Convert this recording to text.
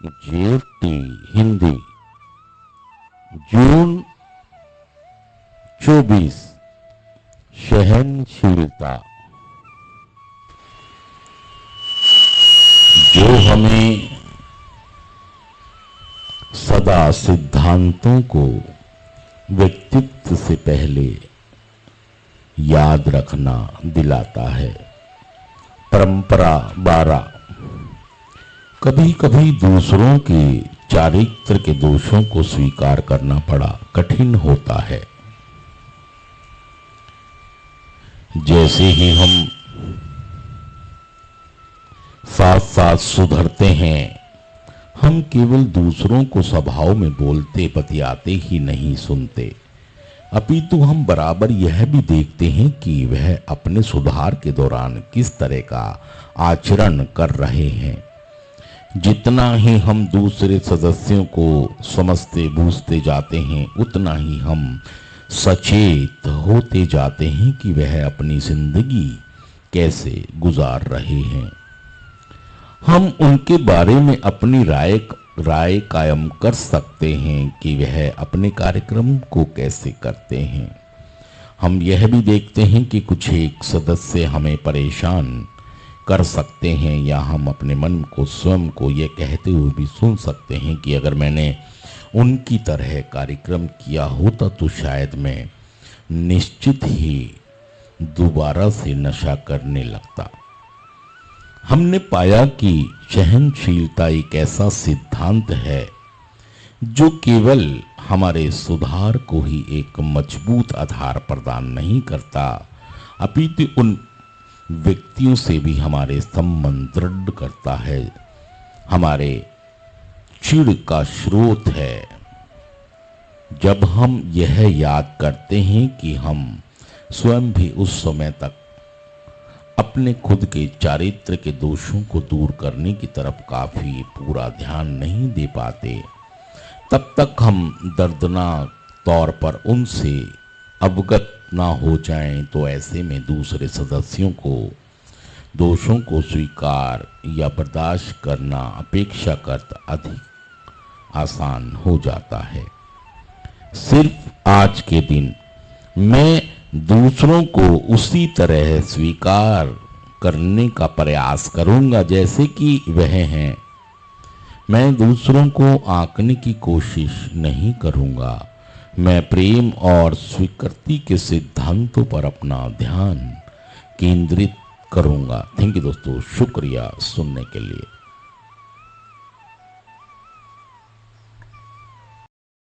Jetty Hindi जून 24। सहनशीलता। जो हमें सदा सिद्धांतों को व्यक्तित्व से पहले याद रखना दिलाता है। परंपरा 12। कभी कभी दूसरों के चारित्र के दोषों को स्वीकार करना बड़ा कठिन होता है। जैसे ही हम साथ साथ सुधरते हैं, हम केवल दूसरों को स्वभाव में बोलते बतियाते ही नहीं सुनते, अपितु हम बराबर यह भी देखते हैं कि वह अपने सुधार के दौरान किस तरह का आचरण कर रहे हैं। जितना ही हम दूसरे सदस्यों को समझते बूझते जाते हैं, उतना ही हम सचेत होते जाते हैं कि वह अपनी जिंदगी कैसे गुजार रहे हैं। हम उनके बारे में अपनी राय कायम कर सकते हैं कि वह अपने कार्यक्रम को कैसे करते हैं। हम यह भी देखते हैं कि कुछ एक सदस्य हमें परेशान कर सकते हैं, या हम अपने मन को स्वयं को यह कहते हुए भी सुन सकते हैं कि अगर मैंने उनकी तरह कार्यक्रम किया होता तो शायद मैं निश्चित ही दोबारा से नशा करने लगता। हमने पाया कि सहनशीलता एक ऐसा सिद्धांत है जो केवल हमारे सुधार को ही एक मजबूत आधार प्रदान नहीं करता, अपितु उन व्यक्तियों से भी हमारे संबंध दृढ़ करता है, हमारे चिढ़ का स्रोत है। जब हम यह याद करते हैं कि हम स्वयं भी उस समय तक अपने खुद के चारित्र के दोषों को दूर करने की तरफ काफी पूरा ध्यान नहीं दे पाते, तब तक हम दर्दनाक तौर पर उनसे अवगत ना हो जाएं, तो ऐसे में दूसरे सदस्यों को दोषों को स्वीकार या बर्दाश्त करना अपेक्षाकृत अधिक आसान हो जाता है। सिर्फ आज के दिन मैं दूसरों को उसी तरह स्वीकार करने का प्रयास करूंगा जैसे कि वह हैं। मैं दूसरों को आंकने की कोशिश नहीं करूंगा। मैं प्रेम और स्वीकृति के सिद्धांतों पर अपना ध्यान केंद्रित करूंगा। थैंक यू दोस्तों, शुक्रिया सुनने के लिए।